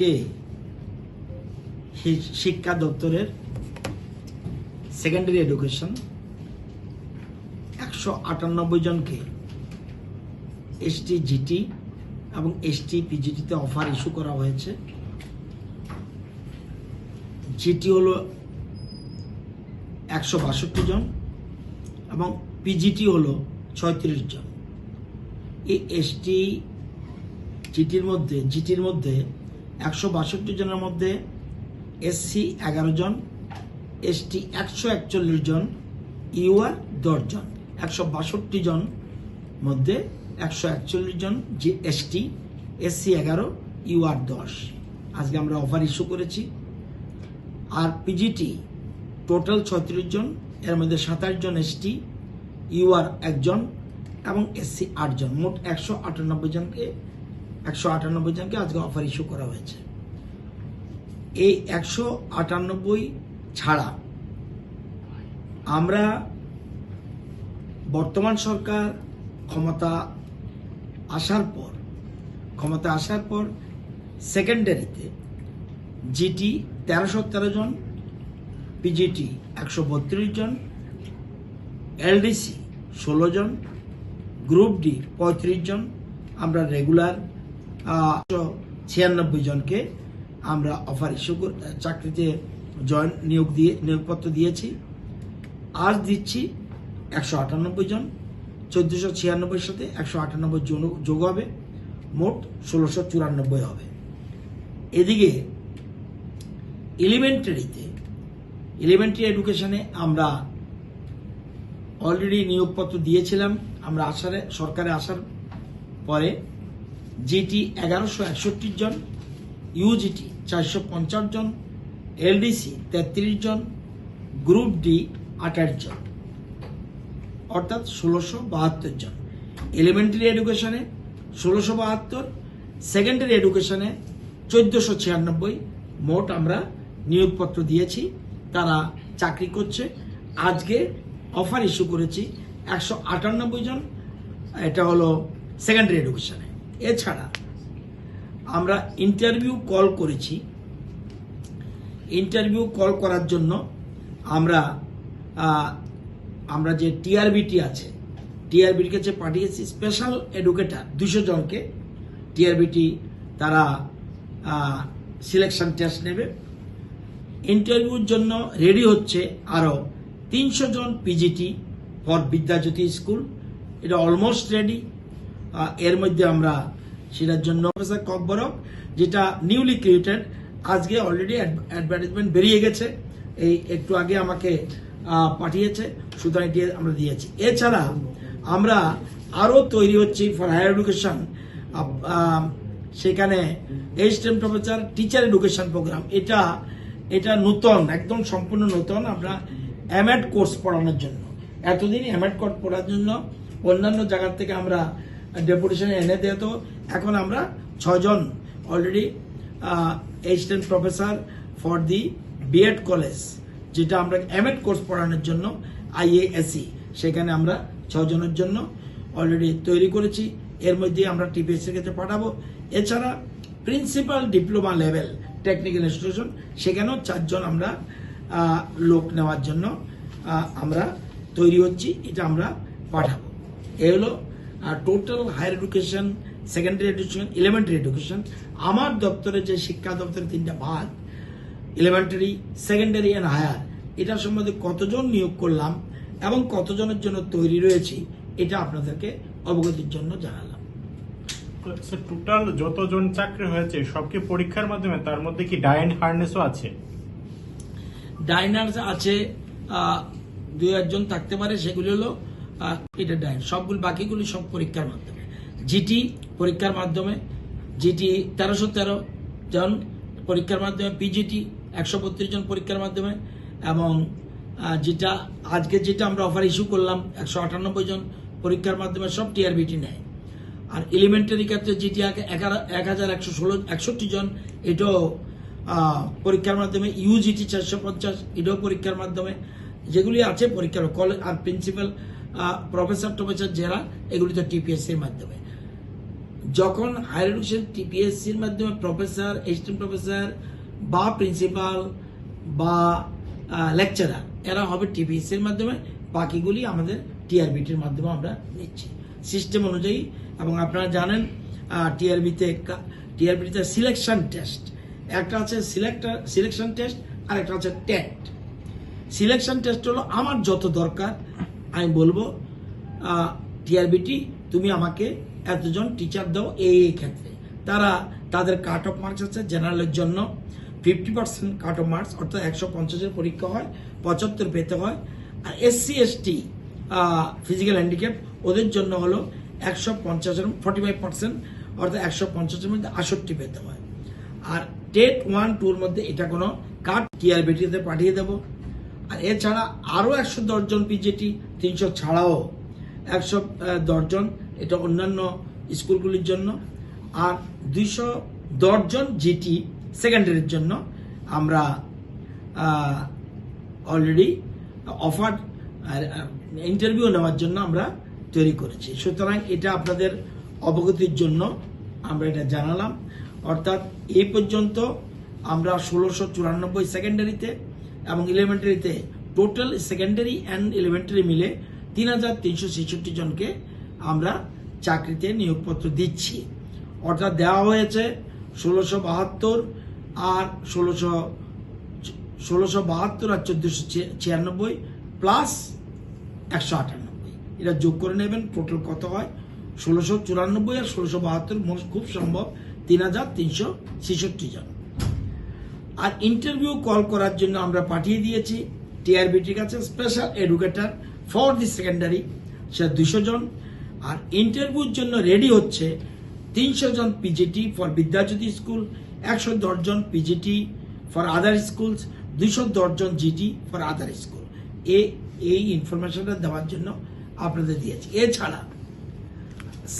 আজকে শিক্ষা দপ্তরের সেকেন্ডারি এডুকেশন 198 জনকে এসটি জিটি এবং এসটি পিজিটিতে অফার ইস্যু করা হয়েছে। জিটি হলো 162 জন এবং পিজিটি হলো 36 জন। এই এসটি জিটির মধ্যে 162 জনের মধ্যে এসসি 11 জন, এসটি 141 জন, ইউআর 10 জন। 162 জন মধ্যে 141 জন যে এসটি, এসসি 11, ইউআর 10। আজকে আমরা অফার ইস্যু করেছি। আর পিজিটি টোটাল 36 জন, এর মধ্যে 27 জন এসটি, ইউআর 1 জন এবং এসসি 8 জন। মোট 198 জনকে আজকে অফার ইস্যু করা হয়েছে। এই 198 ছাড়া আমরা বর্তমান সরকার ক্ষমতা আসার পর সেকেন্ডারিতে জিটি 1313 জন, পিজিটি 132 জন, এলডিসি 16 জন, গ্রুপ ডি 35 জন, আমরা রেগুলার 96 জনকে আমরা অফার ইস্যু চাকরিতে নিয়োগপত্র দিয়েছি। আজ দিচ্ছি 198 জন, 1496 সাথে 198 যোগ হবে, মোট 1694 হবে। এদিকে এলিমেন্টারি এডুকেশনে আমরা অলরেডি নিয়োগপত্র দিয়েছিলাম। আমরা সরকারে আসার পরে জিটি 1161 জন, ইউজিটি 450 জন, এলডিসি 33 জন, গ্রুপ ডি 28 জন, অর্থাৎ 1672 জন। Elementary এডুকেশনে 1672, secondary এডুকেশনে 1496। মোট আমরা নিয়োগপত্র দিয়েছি, তারা চাকরি করছে। আজকে অফার ইস্যু করেছি 198 জন, এটা হলো সেকেন্ডারি এডুকেশনে। এছাড়া আমরা ইন্টারভিউ কল করেছি। ইন্টারভিউ কল করার জন্য আমরা যে টিআরবিটি আছে, টিআরবির কাছে পাঠিয়েছি স্পেশাল এডুকেটর 200 জনকে। টিআরবিটি তারা সিলেকশন টেস্ট নেবে। ইন্টারভিউর জন্য রেডি হচ্ছে আরো 300 জন পিজিটি ফর বিদ্যাজ্যোতি স্কুল, এটা অলমোস্ট রেডি। এর মধ্যে আমরা সেটার জন্য প্রফেসর ককবরক, যেটা নিউলি ক্রিয়েটেড, আজকে অলরেডি অ্যাডভার্টাইজমেন্ট বেরিয়ে গেছে, এই একটু আগে আমাকে পাঠিয়েছে, সুতরাং এটি আমরা দিয়েছি। এছাড়া আমরা আরো তৈরি হচ্ছি ফর হায়ার এডুকেশন, সেখানে assistant professor teacher education program, এটা নতুন, একদম সম্পূর্ণ নতুন। আমরা এমএড কোর্স পড়ানোর জন্য, এতদিন এমএড কোর্স পড়ার জন্য অন্যান্য জায়গা থেকে আমরা ডেপুটেশনে এনে দিত। এখন আমরা 6 জন already assistant professor for the BEd college, যেটা আমরা এমএড কোর্স পড়ানোর জন্য আইএএসি, সেখানে আমরা 6 জনের জন্য অলরেডি তৈরি করেছি। এর মধ্যে আমরা টিপিএস এর কাছে পাঠাবো। এছাড়া principal diploma level technical institution, সেখানেও 4 জন আমরা লোক নেওয়ার জন্য আমরা তৈরি হচ্ছি, এটা আমরা পাঠাবো। এ হলো total higher education, secondary education, elementary education. আমার দপ্তরে যে শিক্ষা দপ্তরের 3টা ভাগ, এলিমেন্টারি, সেকেন্ডারি অ্যান্ড হায়ার, এটা সম্বন্ধে কতজন নিয়োগ করলাম এবং কতজনের জন্য তৈরি রয়েছে, এটা আপনাদেরকে অবগতির জন্য জানালাম। টোটাল যতজন চাকরি হয়েছে সবকে পরীক্ষার মাধ্যমে, তার মধ্যে কি ডাইন হার্নেসও আছে? ডাইনার্স আছে 2-1 জন থাকতে পারে, সেগুলি হলো এটা ডাইন। সবগুলো বাকিগুলি সব পরীক্ষার মাধ্যমে। জিটি পরীক্ষার মাধ্যমে, জিটি 1313 জন পরীক্ষার মাধ্যমে, পিজিটি 132 জন পরীক্ষার মাধ্যমে, এবং যেটা আমরা অফার ইস্যু করলাম 198 জন পরীক্ষার মাধ্যমে, সব টিআরবিটি নেয়। আর এলিমেন্টারি ক্ষেত্রে যেটি 1161 জন, এটাও পরীক্ষার মাধ্যমে। ইউজিটি 450, এটাও পরীক্ষার মাধ্যমে। যেগুলি আছে পরীক্ষার কলেজ আর প্রিন্সিপাল প্রফেসর যারা, এগুলি তো টিপিএস এর মাধ্যমে। যখন হায়ার এডুকেশন টিপিএসসির মাধ্যমে প্রফেসর, অ্যাসিস্ট্যান্ট প্রফেসর বা প্রিন্সিপাল বা লেকচারার এরা হবে টিপিএসসির মাধ্যমে, বাকিগুলি আমাদের টিআরবিটির মাধ্যমে আমরা নিচ্ছি সিস্টেম অনুযায়ী। এবং আপনারা জানেন টিআরবিতে সিলেকশন টেস্ট, একটা আছে সিলেকশন টেস্ট আর একটা আছে টেট। সিলেকশন টেস্ট হলো আমার যত দরকার আমি বলবো টিআরবিটি তুমি আমাকে এতজন টিচার দাও এই ক্ষেত্রে, তারা তাদের কাট অফ মার্কস আছে। জেনারেলের জন্য 50% কাট অফ মার্কস, অর্থাৎ 150-এর পরীক্ষা হয়, 75 পেতে হয়। আর SC ST ফিজিক্যাল হ্যান্ডিক্যাপ ওদের জন্য হলো 150 45%, অর্থাৎ 150-এর মধ্যে 68 পেতে হয়। আর টেট 1-2-র মধ্যে এটা কোনো কাট টিআরবিটিতে পাঠিয়ে দেবো। আর এছাড়া আরও 110 জন পিজিটি, 300 ছাড়াও 110 জন এটা অন্যান্য স্কুলগুলির জন্য, আর 210 জন জিটি সেকেন্ডারির জন্য আমরা অলরেডি অফার ইন্টারভিউ নেওয়ার জন্য আমরা তৈরি করেছি। সুতরাং এটা আপনাদের অবগতির জন্য আমরা এটা জানালাম। অর্থাৎ এই পর্যন্ত আমরা 1694 সেকেন্ডারিতে এবং এলিমেন্টারিতে টোটাল সেকেন্ডারি অ্যান্ড এলিমেন্টারি মিলে 3366 জনকে আমরা চাকরিতে নিয়োগপত্র দিচ্ছি। অর্থাৎ দেওয়া হয়েছে 1672 আর 1672 আর 1496 প্লাস 198, এটা যোগ করে নেবেন টোটাল কত হয়। 1694 আর 1672 খুব সম্ভব 3366 জন। আর ইন্টারভিউ কল করার জন্য আমরা পাঠিয়ে দিয়েছি টিআরবিটির কাছে special educator for the secondary, সে 200 জন। আর ইন্টারভিউর জন্য রেডি হচ্ছে 300 জন পিজিটি ফর বিদ্যাজ্যোতি স্কুল, 110 জন পিজিটি ফর আদার স্কুলস, 210 জন জিটি ফর আদার স্কুল। এই ইনফরমেশনটা দেওয়ার জন্য আপনাদের দিয়েছি। এছাড়া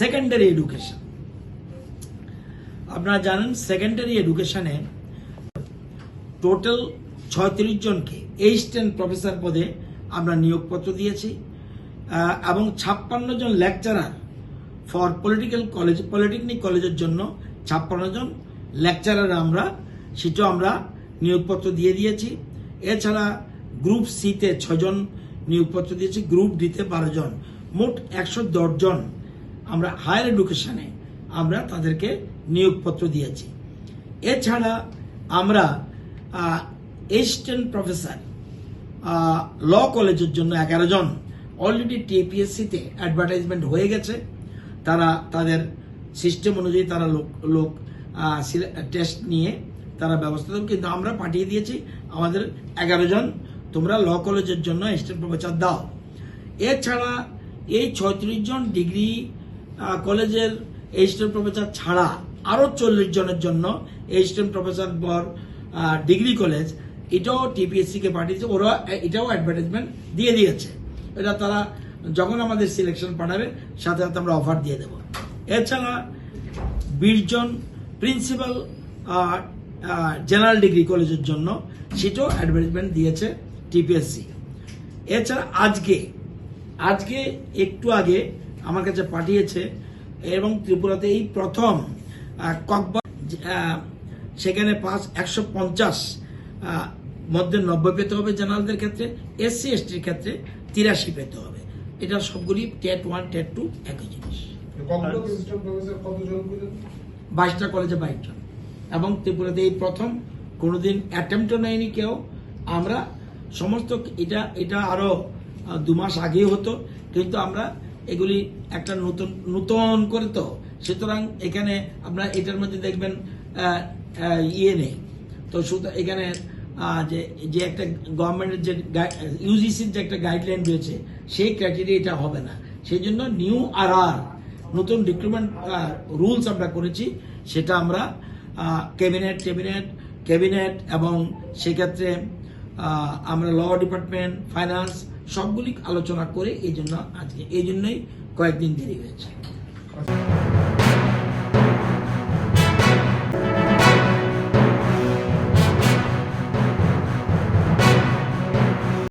সেকেন্ডারি এডুকেশন, আপনারা জানেন সেকেন্ডারি এডুকেশনে টোটাল 36 জনকে অ্যাসিস্ট্যান্ট প্রফেসর পদে আমরা নিয়োগপত্র দিয়েছি এবং 56 জন লেকচারার ফর পলিটেকনিক কলেজের জন্য 56 জন লেকচারার সেটাও আমরা নিয়োগপত্র দিয়ে দিয়েছি। এছাড়া গ্রুপ সিতে 6 জন নিয়োগপত্র দিয়েছি, গ্রুপ ডিতে 12 জন, মোট 110 জন আমরা হায়ার এডুকেশনে আমরা তাদেরকে নিয়োগপত্র দিয়েছি। এছাড়া আমরা অ্যাসিস্ট্যান্ট প্রফেসর ল কলেজের জন্য 11 জন অলরেডি টিপিএসসিতে অ্যাডভার্টাইজমেন্ট হয়ে গেছে, তারা তাদের সিস্টেম অনুযায়ী তারা লোক টেস্ট নিয়ে তারা ব্যবস্থা দেবে, কিন্তু আমরা পাঠিয়ে দিয়েছি আমাদের 11 জন তোমরা ল কলেজের জন্য অ্যাসিস্ট্যান্ট প্রফেসর দাও। এছাড়া এই 36 জন ডিগ্রি কলেজের অ্যাসিস্ট্যান্ট প্রফেসর ছাড়া আরও 40 জনের জন্য assistant professor for degree college, এটাও টিপিএসসিকে পাঠিয়েছে, ওরা এটাও অ্যাডভার্টাইজমেন্ট দিয়ে দিয়েছে। এটা তারা যখন আমাদের সিলেকশন পাঠাবে সাথে সাথে আমরা অফার দিয়ে দেব। এছাড়া 20 জন প্রিন্সিপাল জেনারেল ডিগ্রি কলেজের জন্য সেটাও অ্যাডভার্টাইজমেন্ট দিয়েছে টিপিএসসি। এছাড়া আজকে একটু আগে আমার কাছে পাঠিয়েছে এবং ত্রিপুরাতে এই প্রথম সেখানে 150 মধ্যে 90 পেতে হবে জেনারেলদের ক্ষেত্রে, SC STর ক্ষেত্রে 83 পেতে হবে। এটা সবগুলি টেট 1 টেট 2 একই জিনিস। 22টা কলেজে 22 জন, এবং ত্রিপুরাতে এই প্রথম, কোনোদিন অ্যাটেম্পটও নেয়নি কেউ। আমরা সমস্ত এটা আরো 2 মাস আগেই হতো, কিন্তু আমরা এগুলি একটা নতুন করে তো, সুতরাং এখানে আপনারা এটার মধ্যে দেখবেন নেই তো, এখানে যে একটা গভর্নমেন্টের যে ইউজিসির যে একটা গাইডলাইন রয়েছে সেই ক্রাইটেরিয়া এটা হবে না। সেই জন্য নিউ নতুন রিক্রুটমেন্ট রুলস আমরা করেছি, সেটা আমরা ক্যাবিনেট এবং সেক্ষেত্রে আমরা ল ডিপার্টমেন্ট, ফাইন্যান্স সবগুলি আলোচনা করে এই জন্যই কয়েকদিন দেরি হয়েছে।